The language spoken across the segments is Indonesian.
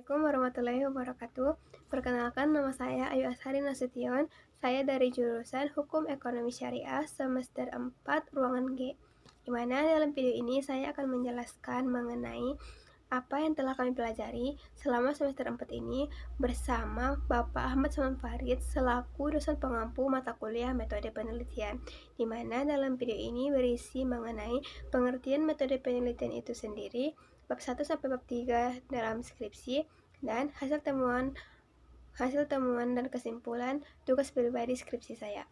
Assalamualaikum warahmatullahi wabarakatuh. Perkenalkan, nama saya Ayu Ashari Nasution. Saya dari jurusan Hukum Ekonomi Syariah semester 4 ruangan G. Di mana dalam video ini saya akan menjelaskan mengenai apa yang telah kami pelajari selama semester 4 ini bersama Bapak Ahmad Saman Farid selaku dosen pengampu mata kuliah metode penelitian. Di mana dalam video ini berisi mengenai pengertian metode penelitian itu sendiri, bab 1 sampai bab 3 dalam skripsi, dan hasil temuan dan kesimpulan tugas pribadi skripsi saya.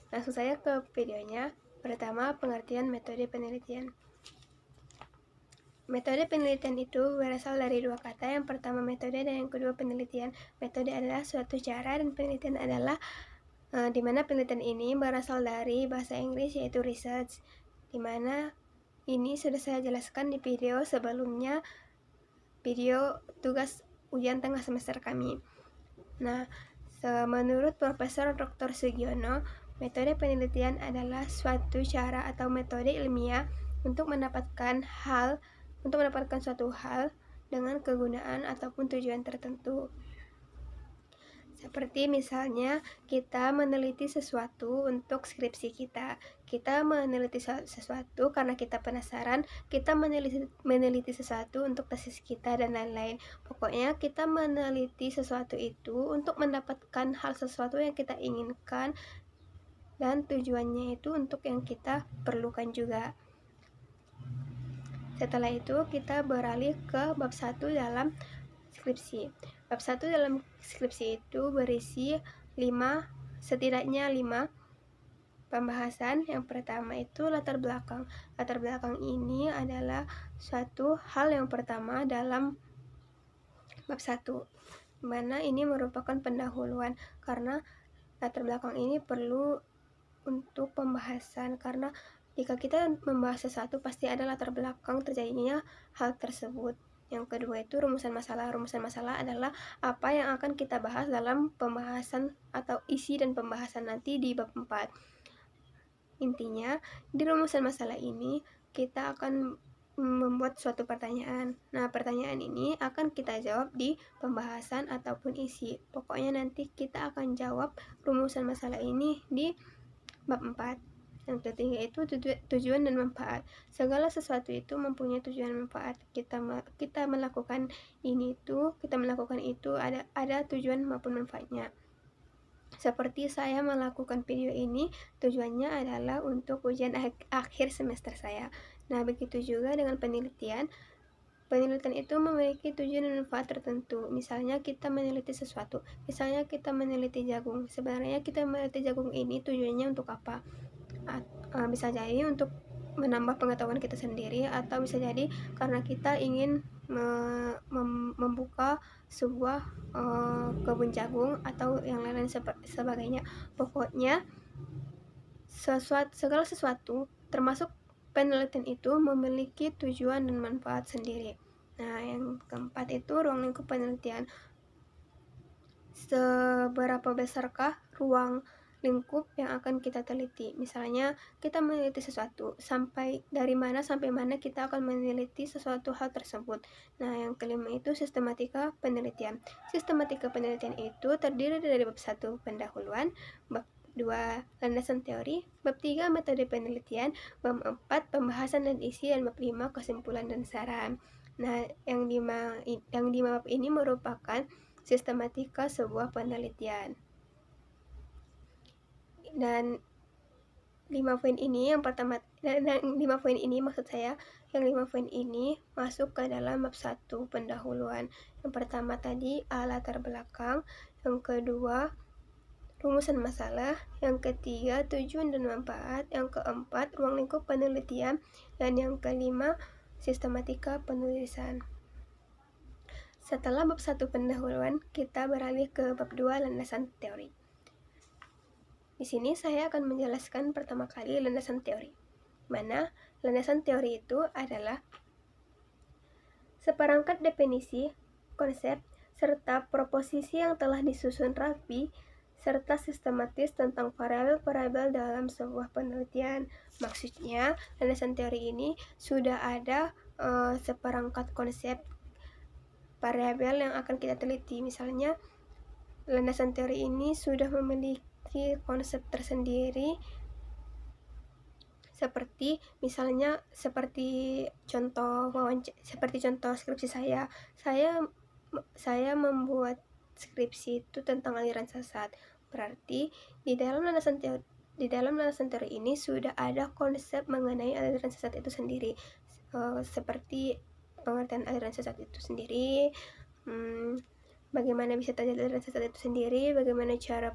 Langsung saja ke videonya. Pertama, pengertian metode penelitian. Metode penelitian itu berasal dari dua kata, yang pertama metode dan yang kedua penelitian. Metode adalah suatu cara dan penelitian adalah di mana penelitian ini berasal dari bahasa Inggris yaitu research, di mana ini sudah saya jelaskan di video sebelumnya, video tugas ujian tengah semester kami. Nah, menurut Profesor Dr. Sugiono, metode penelitian adalah suatu cara atau metode ilmiah untuk mendapatkan suatu hal dengan kegunaan ataupun tujuan tertentu. Seperti misalnya kita meneliti sesuatu untuk skripsi kita. Kita meneliti sesuatu karena kita penasaran, kita meneliti sesuatu untuk tesis kita dan lain-lain. Pokoknya kita meneliti sesuatu itu untuk mendapatkan hal sesuatu yang kita inginkan, dan tujuannya itu untuk yang kita perlukan juga. Setelah itu kita beralih ke bab 1 dalam skripsi. Bab 1 dalam skripsi itu berisi setidaknya 5 pembahasan. Yang pertama itu latar belakang. Latar belakang ini adalah suatu hal yang pertama dalam bab 1, mana ini merupakan pendahuluan, karena latar belakang ini perlu untuk pembahasan, karena jika kita membahas sesuatu pasti ada latar belakang terjadinya hal tersebut. Yang kedua itu rumusan masalah. Rumusan masalah adalah apa yang akan kita bahas dalam pembahasan atau isi dan pembahasan nanti di bab 4. Intinya, di rumusan masalah ini kita akan membuat suatu pertanyaan. Nah, pertanyaan ini akan kita jawab di pembahasan ataupun isi. Pokoknya nanti kita akan jawab rumusan masalah ini di bab 4. Yang ketiga itu tujuan dan manfaat. Segala sesuatu itu mempunyai tujuan dan manfaat. Kita melakukan itu ada tujuan maupun manfaatnya. Seperti saya melakukan video ini, tujuannya adalah untuk ujian akhir semester saya. Nah, begitu juga dengan penelitian. Penelitian itu memiliki tujuan dan manfaat tertentu. Misalnya kita meneliti sesuatu. Misalnya kita meneliti jagung. Sebenarnya kita meneliti jagung ini tujuannya untuk apa? Bisa jadi untuk menambah pengetahuan kita sendiri, atau bisa jadi karena kita ingin membuka sebuah kebun jagung atau yang lain-lain sebagainya. Pokoknya segala sesuatu termasuk penelitian itu memiliki tujuan dan manfaat sendiri. Nah, yang keempat itu ruang lingkup penelitian. Seberapa besarkah ruang lingkup yang akan kita teliti? Misalnya kita meneliti sesuatu, dari mana sampai mana kita akan meneliti sesuatu hal tersebut. Nah, yang kelima itu sistematika penelitian. Sistematika penelitian itu terdiri dari bab 1 pendahuluan, bab 2 landasan teori, bab 3 metode penelitian, bab 4 pembahasan dan isi, dan bab 5 kesimpulan dan saran. Nah, yang 5 bab ini merupakan sistematika sebuah penelitian. Dan 5 poin ini masuk ke dalam bab 1 pendahuluan. Yang pertama tadi latar belakang, yang kedua rumusan masalah, yang ketiga tujuan dan manfaat, yang keempat ruang lingkup penelitian, dan yang kelima sistematika penulisan. Setelah bab 1 pendahuluan, kita beralih ke bab 2 landasan teori. Di sini saya akan menjelaskan pertama kali landasan teori. Mana landasan teori itu adalah seperangkat definisi, konsep, serta proposisi yang telah disusun rapi serta sistematis tentang variabel-variabel dalam sebuah penelitian. Maksudnya, landasan teori ini sudah ada seperangkat konsep variabel yang akan kita teliti. Misalnya, landasan teori ini sudah memiliki konsep tersendiri, seperti contoh skripsi saya membuat skripsi itu tentang aliran sesat. Berarti di dalam landasan teori ini sudah ada konsep mengenai aliran sesat itu sendiri, seperti pengertian aliran sesat itu sendiri, bagaimana bisa terjadi aliran sesat itu sendiri, bagaimana cara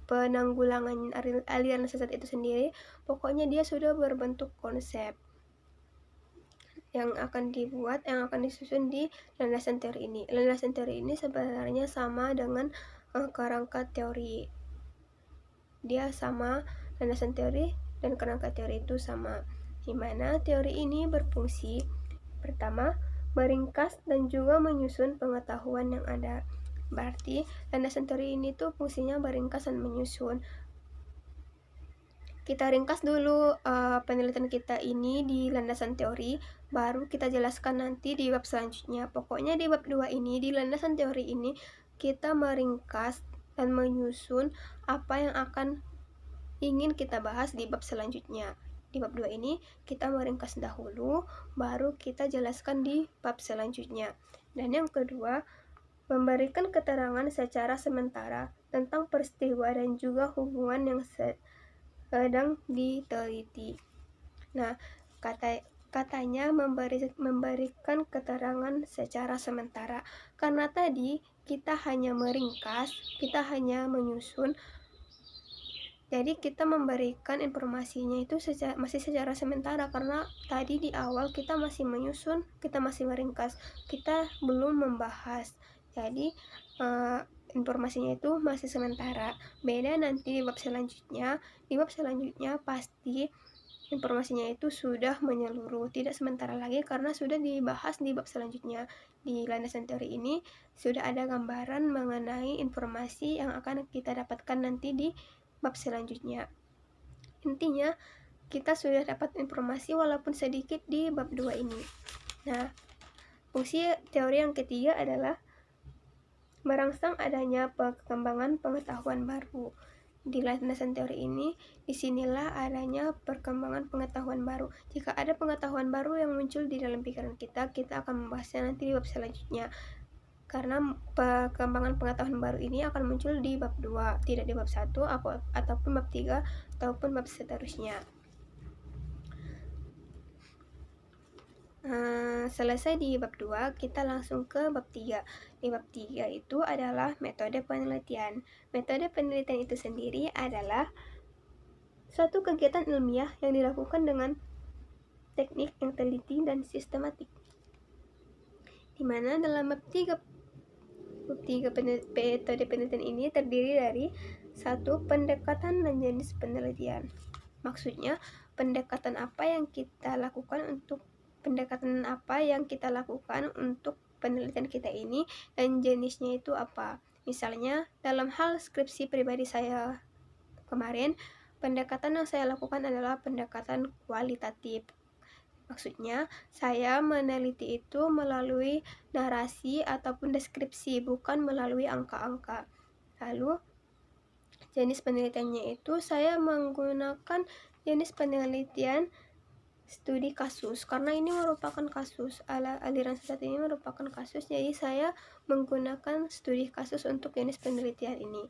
penanggulangan aliran sesat itu sendiri. Pokoknya dia sudah berbentuk konsep yang akan disusun di landasan teori ini. Landasan teori ini sebenarnya sama dengan kerangka teori. Dia sama, landasan teori dan kerangka teori itu sama, di mana teori ini berfungsi pertama meringkas dan juga menyusun pengetahuan yang ada. Berarti landasan teori ini tuh fungsinya meringkas dan menyusun. Kita ringkas dulu penelitian kita ini di landasan teori, baru kita jelaskan nanti di bab selanjutnya. Pokoknya di bab 2 ini, di landasan teori ini, kita meringkas dan menyusun apa yang akan ingin kita bahas di bab selanjutnya. Di bab 2 ini kita meringkas dahulu, baru kita jelaskan di bab selanjutnya. Dan yang kedua, memberikan keterangan secara sementara tentang peristiwa dan juga hubungan yang sedang diteliti. Nah, katanya memberikan keterangan secara sementara, karena tadi kita hanya meringkas, kita hanya menyusun, jadi kita memberikan informasinya itu masih secara sementara, karena tadi di awal kita masih menyusun, kita masih meringkas, kita belum membahas. Jadi informasinya itu masih sementara. Beda nanti di bab selanjutnya. Di bab selanjutnya pasti informasinya itu sudah menyeluruh, tidak sementara lagi, karena sudah dibahas di bab selanjutnya. Di landasan teori ini sudah ada gambaran mengenai informasi yang akan kita dapatkan nanti di bab selanjutnya. Intinya kita sudah dapat informasi walaupun sedikit di bab 2 ini. Nah, fungsi teori yang ketiga adalah merangsang adanya perkembangan pengetahuan baru. Di landasan teori ini, disinilah adanya perkembangan pengetahuan baru. Jika ada pengetahuan baru yang muncul di dalam pikiran kita akan membahasnya nanti di bab selanjutnya. Karena perkembangan pengetahuan baru ini akan muncul di bab 2, tidak di bab 1 ataupun bab 3 ataupun bab seterusnya. Selesai di bab 2, kita langsung ke bab 3. Di bab 3 itu adalah metode penelitian. Metode penelitian itu sendiri adalah suatu kegiatan ilmiah yang dilakukan dengan teknik yang teliti dan sistematik. Di mana dalam bab 3 metode penelitian ini terdiri dari satu, pendekatan dan jenis penelitian. Maksudnya, pendekatan apa yang kita lakukan untuk penelitian kita ini, dan jenisnya itu apa. Misalnya, dalam hal skripsi pribadi saya kemarin, pendekatan yang saya lakukan adalah pendekatan kualitatif. Maksudnya, saya meneliti itu melalui narasi ataupun deskripsi, bukan melalui angka-angka. Lalu, jenis penelitiannya itu saya menggunakan jenis penelitian studi kasus, karena ini merupakan kasus, aliran sesat ini merupakan kasus, jadi saya menggunakan studi kasus untuk jenis penelitian ini.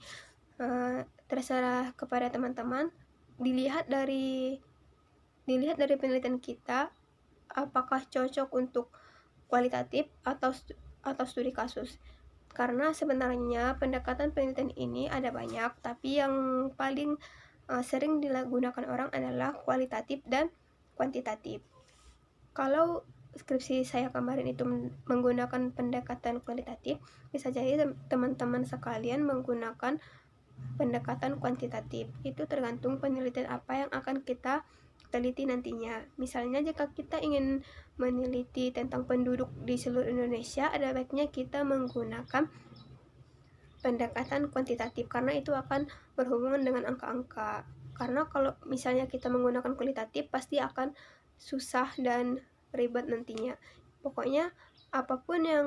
Terserah kepada teman-teman, dilihat dari penelitian kita apakah cocok untuk kualitatif atau studi kasus. Karena sebenarnya pendekatan penelitian ini ada banyak, tapi yang paling sering digunakan orang adalah kualitatif dan kuantitatif. Kalau skripsi saya kemarin itu menggunakan pendekatan kualitatif, bisa jadi teman-teman sekalian menggunakan pendekatan kuantitatif. Itu tergantung penelitian apa yang akan kita teliti nantinya. Misalnya jika kita ingin meneliti tentang penduduk di seluruh Indonesia, ada baiknya kita menggunakan pendekatan kuantitatif, karena itu akan berhubungan dengan angka-angka. Karena kalau misalnya kita menggunakan kualitatif, pasti akan susah dan ribet nantinya. Pokoknya apapun yang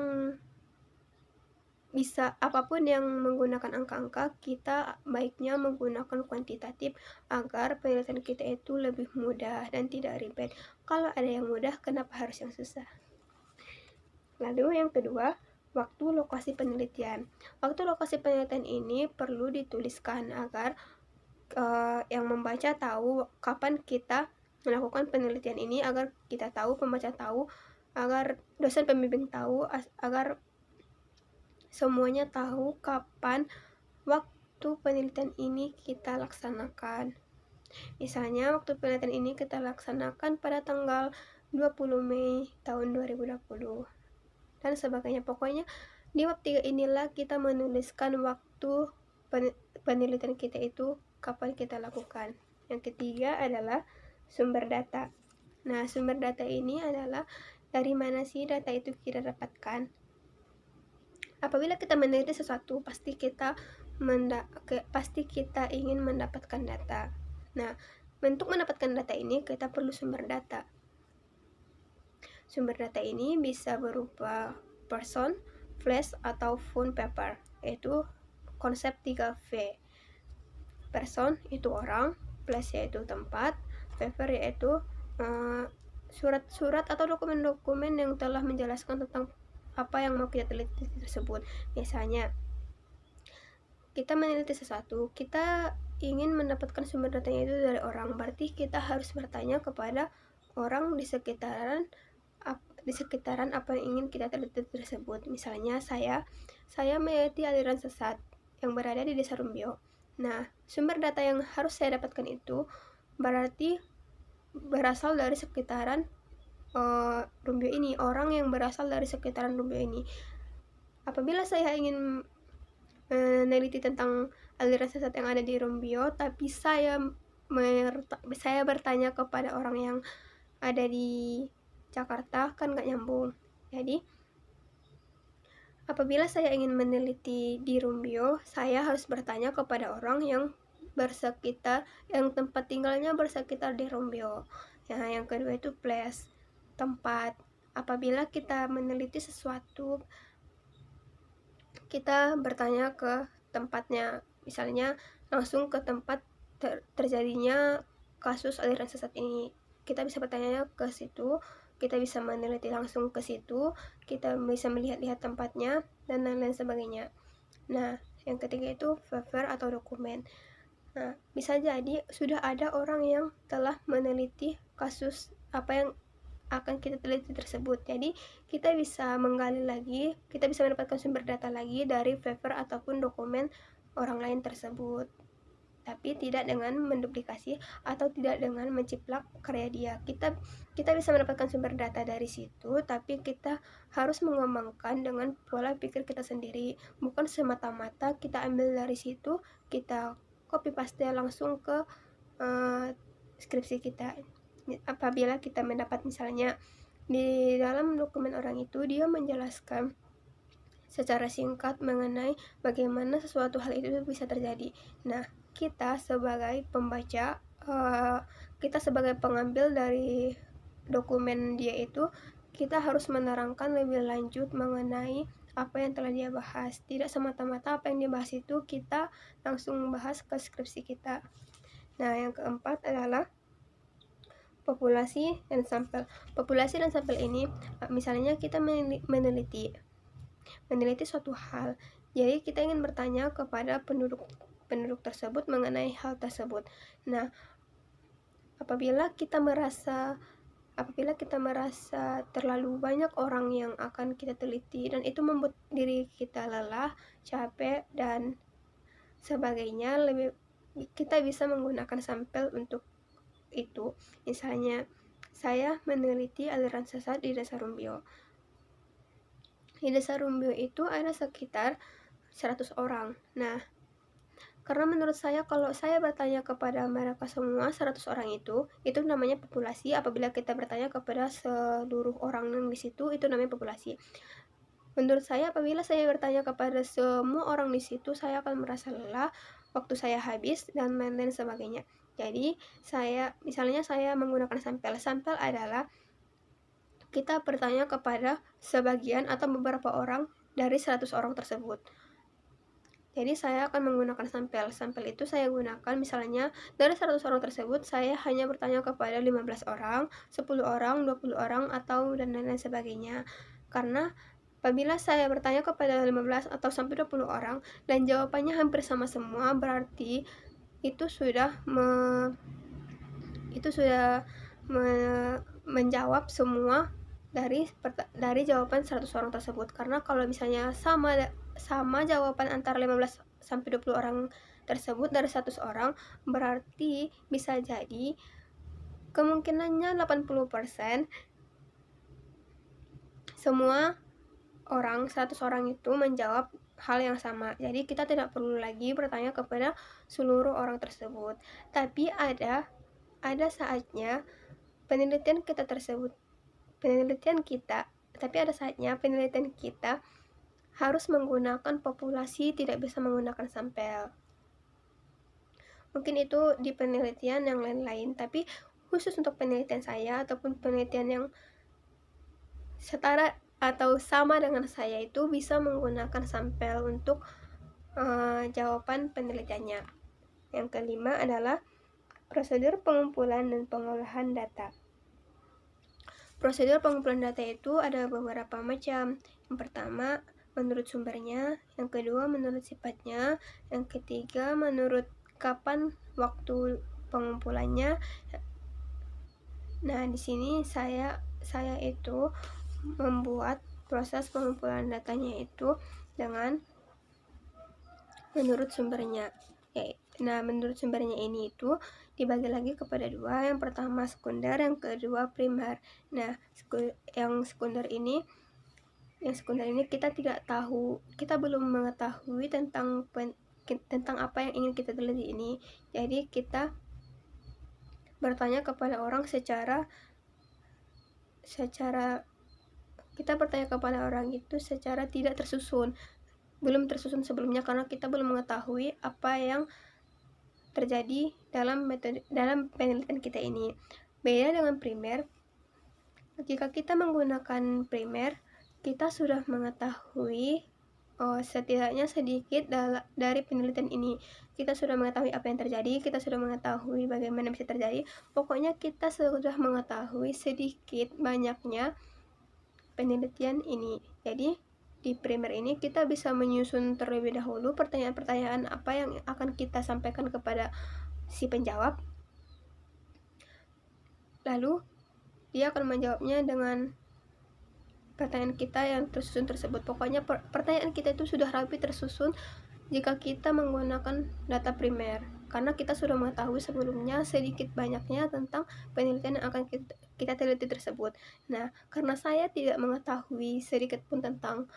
bisa apapun yang menggunakan angka-angka, kita baiknya menggunakan kuantitatif agar penelitian kita itu lebih mudah dan tidak ribet. Kalau ada yang mudah, kenapa harus yang susah? Lalu yang kedua, waktu lokasi penelitian. Waktu lokasi penelitian ini perlu dituliskan agar yang membaca tahu kapan kita melakukan penelitian ini, agar kita tahu, pembaca tahu, agar dosen pembimbing tahu, agar semuanya tahu kapan waktu penelitian ini kita laksanakan. Misalnya waktu penelitian ini kita laksanakan pada tanggal 20 Mei tahun 2020 dan sebagainya. Pokoknya di bab 3 inilah kita menuliskan waktu penelitian kita itu kapan kita lakukan. Yang ketiga adalah sumber data. Nah, sumber data ini adalah dari mana sih data itu kita dapatkan. Apabila kita meneliti sesuatu, pasti kita ingin mendapatkan data. Nah, untuk mendapatkan data ini kita perlu sumber data. Sumber data ini bisa berupa person, place, atau phone paper, yaitu konsep 3V. Person itu orang, place yaitu tempat, paper yaitu surat-surat atau dokumen-dokumen yang telah menjelaskan tentang apa yang mau kita teliti tersebut. Misalnya, kita meneliti sesuatu, kita ingin mendapatkan sumber datanya itu dari orang, berarti kita harus bertanya kepada orang di sekitaran apa yang ingin kita teliti tersebut. Misalnya saya meneliti aliran sesat yang berada di Desa Rumbio. Nah, sumber data yang harus saya dapatkan itu berarti berasal dari sekitaran Rumbio ini, orang yang berasal dari sekitaran Rumbio ini. Apabila saya ingin meneliti tentang aliran sesat yang ada di Rumbio, tapi saya bertanya kepada orang yang ada di Jakarta, kan nggak nyambung. Jadi apabila saya ingin meneliti di Rumbio, saya harus bertanya kepada orang yang tempat tinggalnya bersekitar di Rumbio. Yang kedua itu place, tempat. Apabila kita meneliti sesuatu, kita bertanya ke tempatnya, misalnya langsung ke tempat terjadinya kasus aliran sesat ini, kita bisa bertanya ke situ, kita bisa meneliti langsung ke situ, kita bisa melihat-lihat tempatnya, dan lain-lain sebagainya. Nah, yang ketiga itu paper atau dokumen. Nah, bisa jadi sudah ada orang yang telah meneliti kasus apa yang akan kita teliti tersebut. Jadi kita bisa menggali lagi, kita bisa mendapatkan sumber data lagi dari paper ataupun dokumen orang lain tersebut, tapi tidak dengan menduplikasi atau tidak dengan menciplak karya dia. Kita bisa mendapatkan sumber data dari situ, tapi kita harus mengembangkan dengan pola pikir kita sendiri, bukan semata-mata kita ambil dari situ, kita copy paste langsung ke skripsi kita. Apabila kita mendapat misalnya di dalam dokumen orang itu dia menjelaskan secara singkat mengenai bagaimana sesuatu hal itu bisa terjadi. Nah, kita sebagai pembaca, kita sebagai pengambil dari dokumen dia itu, kita harus menerangkan lebih lanjut mengenai apa yang telah dia bahas. Tidak semata-mata apa yang dia bahas itu kita langsung bahas ke skripsi kita. Nah, yang keempat adalah populasi dan sampel. Populasi dan sampel ini, misalnya kita meneliti suatu hal. Jadi kita ingin bertanya kepada penduduk tersebut mengenai hal tersebut. Nah, apabila kita merasa terlalu banyak orang yang akan kita teliti dan itu membuat diri kita lelah, capek, dan sebagainya, kita bisa menggunakan sampel untuk itu. Misalnya, saya meneliti aliran sesat di Desa Rumbio. Di Desa Rumbio itu ada sekitar 100 orang. Nah, karena menurut saya kalau saya bertanya kepada mereka semua 100 orang itu namanya populasi. Apabila kita bertanya kepada seluruh orang yang di situ, itu namanya populasi. Menurut saya apabila saya bertanya kepada semua orang di situ, saya akan merasa lelah, waktu saya habis, dan lain-lain sebagainya. Jadi misalnya saya menggunakan sampel. Sampel adalah kita bertanya kepada sebagian atau beberapa orang dari 100 orang tersebut. Jadi saya akan menggunakan sampel. Sampel itu saya gunakan misalnya dari 100 orang tersebut saya hanya bertanya kepada 15 orang, 10 orang, 20 orang, atau dan lain-lain sebagainya. Karena apabila saya bertanya kepada 15 atau sampai 20 orang dan jawabannya hampir sama semua, berarti itu sudah menjawab semua dari jawaban 100 orang tersebut. Karena kalau misalnya sama jawaban antara 15 sampai 20 orang tersebut dari 100 orang, berarti bisa jadi kemungkinannya 80% semua orang, 100 orang itu menjawab hal yang sama. Jadi kita tidak perlu lagi bertanya kepada seluruh orang tersebut. Tapi ada saatnya penelitian kita harus menggunakan populasi, tidak bisa menggunakan sampel. Mungkin itu di penelitian yang lain-lain, tapi khusus untuk penelitian saya ataupun penelitian yang setara atau sama dengan saya itu bisa menggunakan sampel untuk jawaban penelitiannya. Yang kelima adalah prosedur pengumpulan dan pengolahan data. Prosedur pengumpulan data itu ada beberapa macam. Yang pertama, menurut sumbernya. Yang kedua, menurut sifatnya. Yang ketiga, menurut kapan waktu pengumpulannya. Nah, di sini saya itu membuat proses pengumpulan datanya itu dengan menurut sumbernya. Nah, menurut sumbernya ini itu dibagi lagi kepada dua. Yang pertama sekunder, yang kedua primer. Nah, yang sekunder ini kita belum mengetahui tentang apa yang ingin kita teliti ini. Jadi kita bertanya kepada orang secara tidak tersusun, belum tersusun sebelumnya, karena kita belum mengetahui apa yang terjadi dalam penelitian kita ini. Beda dengan primer. Jika kita menggunakan primer, kita sudah mengetahui setidaknya sedikit dari penelitian ini. Kita sudah mengetahui apa yang terjadi, kita sudah mengetahui bagaimana bisa terjadi. Pokoknya kita sudah mengetahui sedikit banyaknya penelitian ini. Jadi di primer ini kita bisa menyusun terlebih dahulu pertanyaan-pertanyaan apa yang akan kita sampaikan kepada si penjawab. Lalu dia akan menjawabnya dengan pertanyaan kita yang tersusun tersebut. Pokoknya pertanyaan kita itu sudah rapi tersusun jika kita menggunakan data primer, karena kita sudah mengetahui sebelumnya sedikit banyaknya tentang penelitian yang akan kita teliti tersebut. Nah, karena saya tidak mengetahui sedikit pun tentang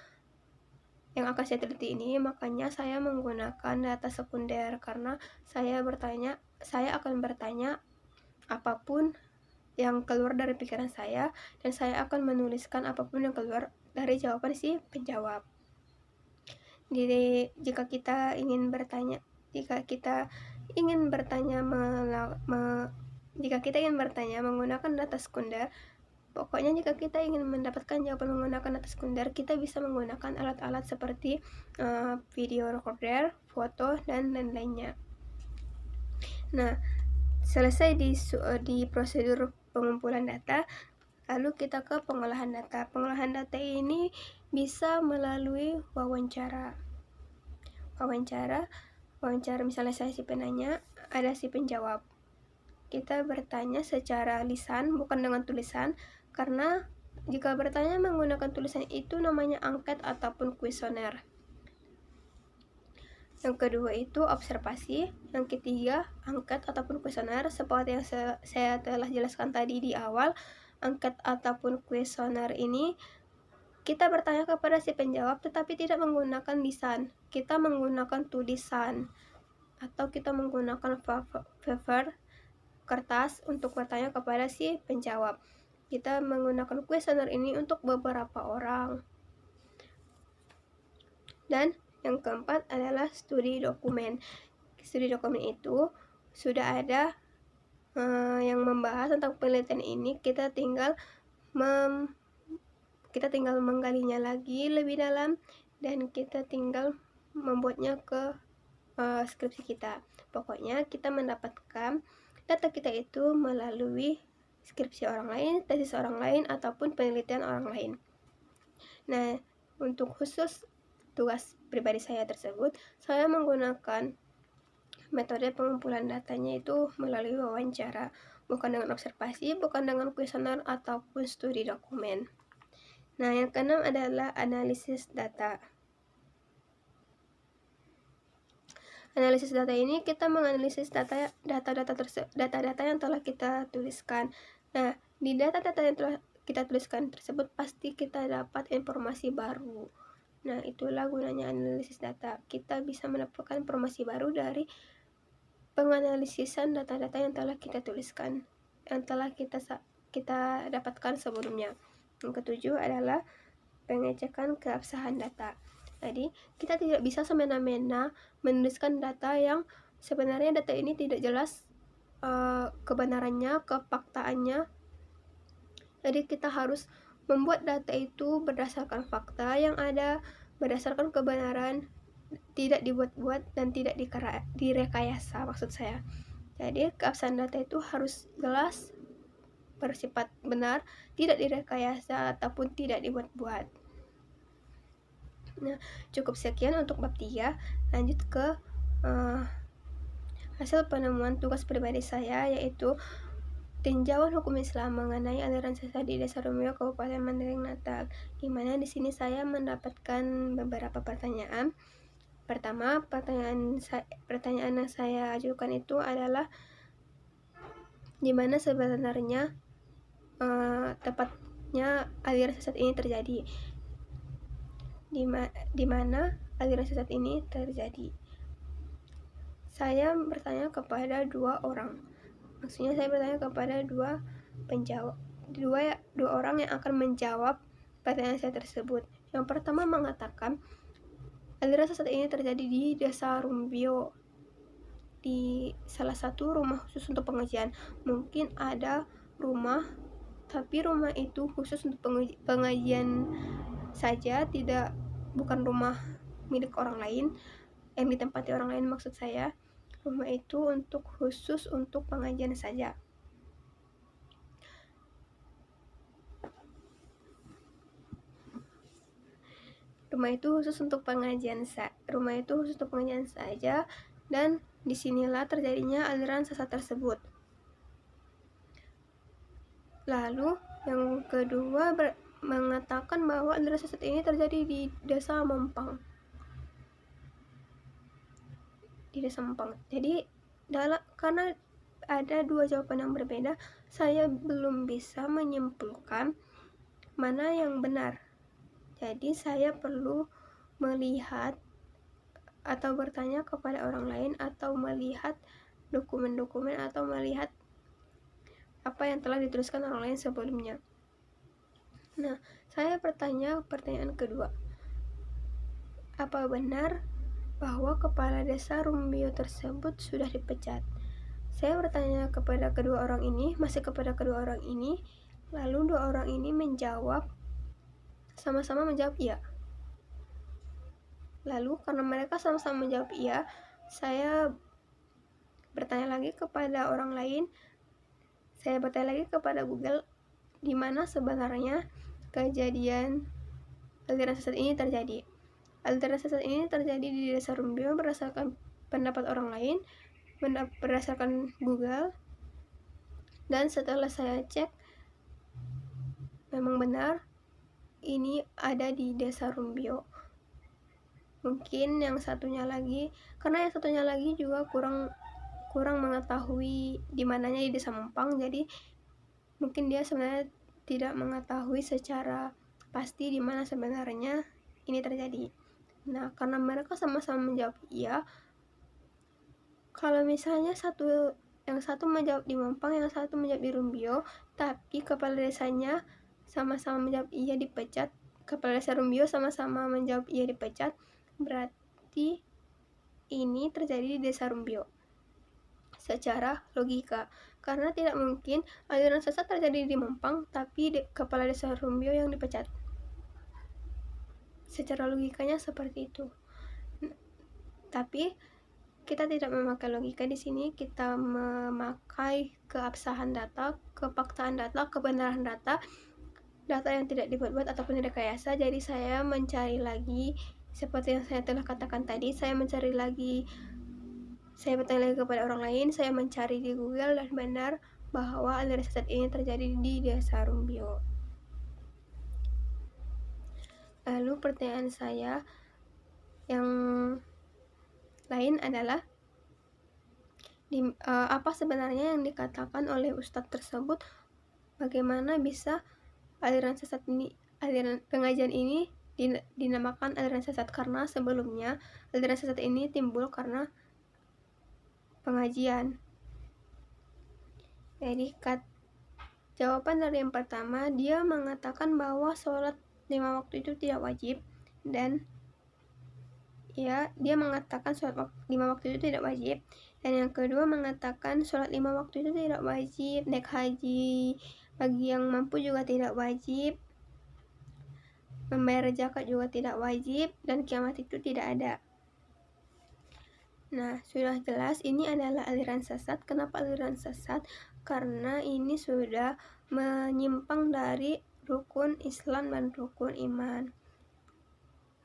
yang akan saya teliti ini, makanya saya menggunakan data sekunder, karena saya akan bertanya apapun yang keluar dari pikiran saya, dan saya akan menuliskan apapun yang keluar dari jawaban si penjawab. Jadi jika kita ingin bertanya menggunakan data sekunder, pokoknya jika kita ingin mendapatkan jawaban menggunakan data sekunder, kita bisa menggunakan alat-alat seperti video recorder, foto, dan lain-lainnya. Nah, selesai di prosedur pengumpulan data, lalu kita ke pengolahan data. Pengolahan data ini bisa melalui wawancara. Misalnya saya si penanya, ada si penjawab. Kita bertanya secara lisan, bukan dengan tulisan, karena jika bertanya menggunakan tulisan itu namanya angket ataupun kuesioner. Yang kedua itu observasi. Yang ketiga angket ataupun kuesioner. Seperti yang saya telah jelaskan tadi di awal, angket ataupun kuesioner ini kita bertanya kepada si penjawab tetapi tidak menggunakan lisan. Kita menggunakan tulisan atau kita menggunakan paper, kertas untuk bertanya kepada si penjawab. Kita menggunakan kuesioner ini untuk beberapa orang. Dan yang keempat adalah studi dokumen. Studi dokumen itu sudah ada yang membahas tentang penelitian ini. Kita tinggal menggalinya lagi lebih dalam dan kita tinggal membuatnya ke skripsi kita. Pokoknya kita mendapatkan data kita itu melalui skripsi orang lain, tesis orang lain, ataupun penelitian orang lain. Nah, untuk khusus tugas pribadi saya tersebut, saya menggunakan metode pengumpulan datanya itu melalui wawancara, bukan dengan observasi, bukan dengan kuesioner ataupun studi dokumen. Nah, yang keenam adalah analisis data. Analisis data ini kita menganalisis data-data yang telah kita tuliskan. Nah, di data-data yang telah kita tuliskan tersebut pasti kita dapat informasi baru. Nah, itulah gunanya analisis data. Kita bisa mendapatkan informasi baru dari penganalisisan data-data yang telah kita tuliskan, yang telah kita dapatkan sebelumnya. Yang ketujuh adalah pengecekan keabsahan data. Jadi, kita tidak bisa semena-mena menuliskan data yang sebenarnya data ini tidak jelas kebenarannya, kefaktaannya. Jadi, kita harus membuat data itu berdasarkan fakta yang ada, berdasarkan kebenaran, tidak dibuat-buat dan tidak direkayasa maksud saya. Jadi, keabsahan data itu harus jelas, bersifat benar, tidak direkayasa ataupun tidak dibuat-buat. Nah, cukup sekian untuk bab 3. Lanjut ke hasil penemuan tugas pribadi saya, yaitu tinjauan hukum Islam mengenai aliran sesat di Desa Rumio, Kabupaten Mandailing Natal. Di mana di sini saya mendapatkan beberapa pertanyaan. Pertama, pertanyaan yang saya ajukan itu adalah di mana sebenarnya tepatnya aliran sesat ini terjadi. Di mana aliran sesat ini terjadi. Saya bertanya kepada dua orang. Maksudnya saya bertanya kepada dua orang yang akan menjawab pertanyaan saya tersebut. Yang pertama mengatakan aliran sesat ini terjadi di Desa Rumbio, di salah satu rumah khusus untuk pengajian. Mungkin ada rumah, tapi rumah itu khusus untuk pengajian saja, bukan rumah milik orang lain, yang ditempati orang lain maksud saya. Rumah itu khusus untuk pengajian saja. Rumah itu khusus untuk pengajian saja, dan disinilah terjadinya aliran sesat tersebut. Lalu yang kedua mengatakan bahwa aliran sesat ini terjadi di Desa Mampang. Jadi karena ada dua jawaban yang berbeda, saya belum bisa menyimpulkan mana yang benar. Jadi saya perlu melihat atau bertanya kepada orang lain, atau melihat dokumen-dokumen, atau melihat apa yang telah dituliskan orang lain sebelumnya. Nah, saya bertanya pertanyaan kedua. Apa benar bahwa kepala desa Rumbio tersebut sudah dipecat? Saya bertanya kepada kedua orang ini, lalu dua orang ini sama-sama menjawab iya. Lalu karena mereka sama-sama menjawab iya, saya bertanya lagi kepada orang lain, saya bertanya lagi kepada Google, di mana sebenarnya kejadian aliran sesat ini terjadi. Aliran sesat ini terjadi di Desa Rumbio berdasarkan pendapat orang lain, berdasarkan Google, dan setelah saya cek, memang benar ini ada di Desa Rumbio. Mungkin yang satunya lagi juga kurang mengetahui di mananya di Desa Mampang, jadi mungkin dia sebenarnya tidak mengetahui secara pasti di mana sebenarnya ini terjadi. Nah, karena mereka sama-sama menjawab iya, kalau misalnya yang satu menjawab di Mampang, yang satu menjawab di Rumbio, tapi kepala desanya sama-sama menjawab iya dipecat, kepala desa Rumbio sama-sama menjawab iya dipecat, berarti ini terjadi di Desa Rumbio secara logika, karena tidak mungkin aliran sesat terjadi di Mampang tapi kepala desa Rumbio yang dipecat. secara logikanya seperti itu. Tapi kita tidak memakai logika di sini, kita memakai keabsahan data, kefaktaan data, kebenaran data, data yang tidak dibuat-buat ataupun direkayasa. Jadi saya mencari lagi, seperti yang saya telah katakan tadi, saya mencari lagi, saya bertanya lagi kepada orang lain, saya mencari di Google dan benar bahwa aliran sesat ini terjadi di Desa Rumbio. Lalu pertanyaan saya yang lain adalah apa sebenarnya yang dikatakan oleh ustadz tersebut? Bagaimana bisa aliran sesat ini, aliran pengajian ini dinamakan aliran sesat? Karena sebelumnya aliran sesat ini timbul karena pengajian. Jadi jawaban dari yang pertama, dia mengatakan bahwa sholat 5 waktu itu tidak wajib, dan ya, dia mengatakan sholat 5 waktu itu tidak wajib. Dan yang kedua mengatakan sholat 5 waktu itu tidak wajib, naik haji bagi yang mampu juga tidak wajib, membayar zakat juga tidak wajib, dan kiamat itu tidak ada. Nah, sudah jelas ini adalah aliran sesat. Kenapa aliran sesat? Karena ini sudah menyimpang dari rukun Islam dan rukun iman.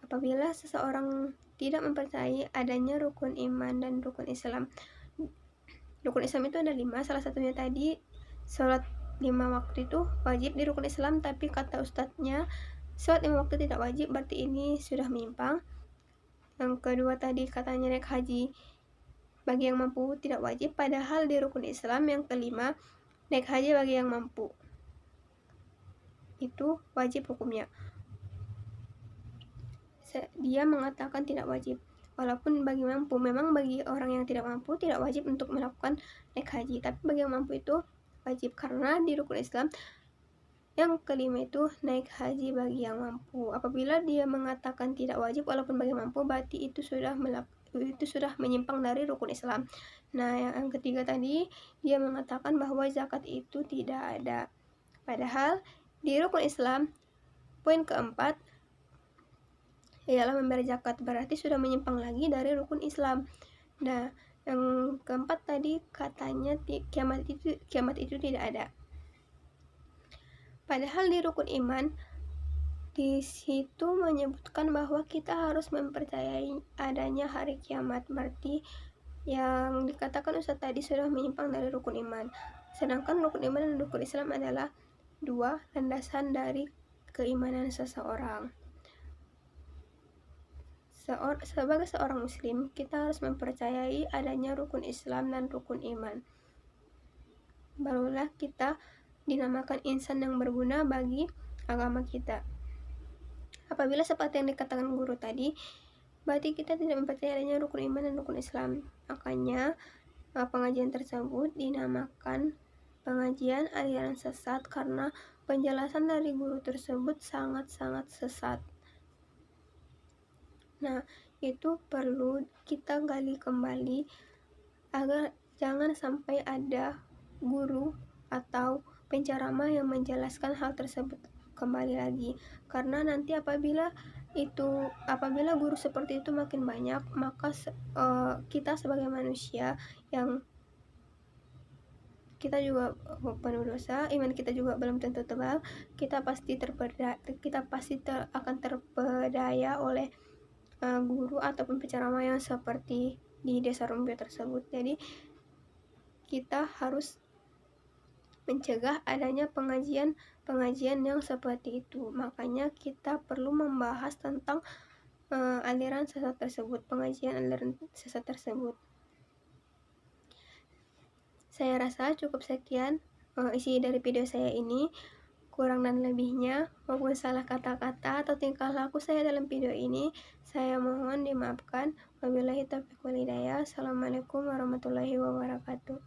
Apabila seseorang tidak mempercayai adanya rukun iman dan rukun Islam. Rukun Islam itu ada 5, salah satunya tadi sholat 5 waktu itu wajib di rukun Islam, tapi kata ustadznya sholat 5 waktu tidak wajib, berarti ini sudah menyimpang. Yang kedua tadi katanya naik haji bagi yang mampu tidak wajib, padahal di rukun Islam yang kelima naik haji bagi yang mampu itu wajib hukumnya. Dia mengatakan tidak wajib, walaupun bagi mampu. Memang bagi orang yang tidak mampu tidak wajib untuk melakukan naik haji, tapi bagi yang mampu itu wajib, karena di rukun Islam yang kelima itu naik haji bagi yang mampu. Apabila dia mengatakan tidak wajib walaupun bagi mampu, berarti itu sudah menyimpang dari rukun Islam. Nah, yang ketiga tadi dia mengatakan bahwa zakat itu tidak ada, padahal di rukun Islam poin keempat ialah membayar zakat, berarti sudah menyimpang lagi dari rukun Islam. Nah, yang keempat tadi katanya kiamat itu tidak ada. Padahal di rukun iman di situ menyebutkan bahwa kita harus mempercayai adanya hari kiamat. Berarti yang dikatakan Ustaz tadi sudah menyimpang dari rukun iman. Sedangkan rukun iman dan rukun Islam adalah dua landasan dari keimanan seseorang. Sebagai seorang muslim, kita harus mempercayai adanya rukun Islam dan rukun iman. Barulah kita dinamakan insan yang berguna bagi agama kita. Apabila seperti yang dikatakan guru tadi, berarti kita tidak mempercayai adanya rukun iman dan rukun Islam. Makanya pengajian tersebut dinamakan pengajian aliran sesat, karena penjelasan dari guru tersebut sangat-sangat sesat. Nah, itu perlu kita gali kembali agar jangan sampai ada guru atau penceramah yang menjelaskan hal tersebut kembali lagi. Karena nanti apabila guru seperti itu makin banyak, maka kita sebagai manusia yang kita juga penuh dosa, iman kita juga belum tentu tebal, kita pasti akan terpedaya oleh guru ataupun penceramah yang seperti di Desa Rumbio tersebut. Jadi kita harus mencegah adanya pengajian yang seperti itu. Makanya kita perlu membahas tentang aliran sesat tersebut, pengajian aliran sesat tersebut. Saya rasa cukup sekian isi dari video saya ini. Kurang dan lebihnya maupun salah kata-kata atau tingkah laku saya dalam video ini, saya mohon dimaafkan. Wabillahi taufiq wal hidayah. Assalamualaikum warahmatullahi wabarakatuh.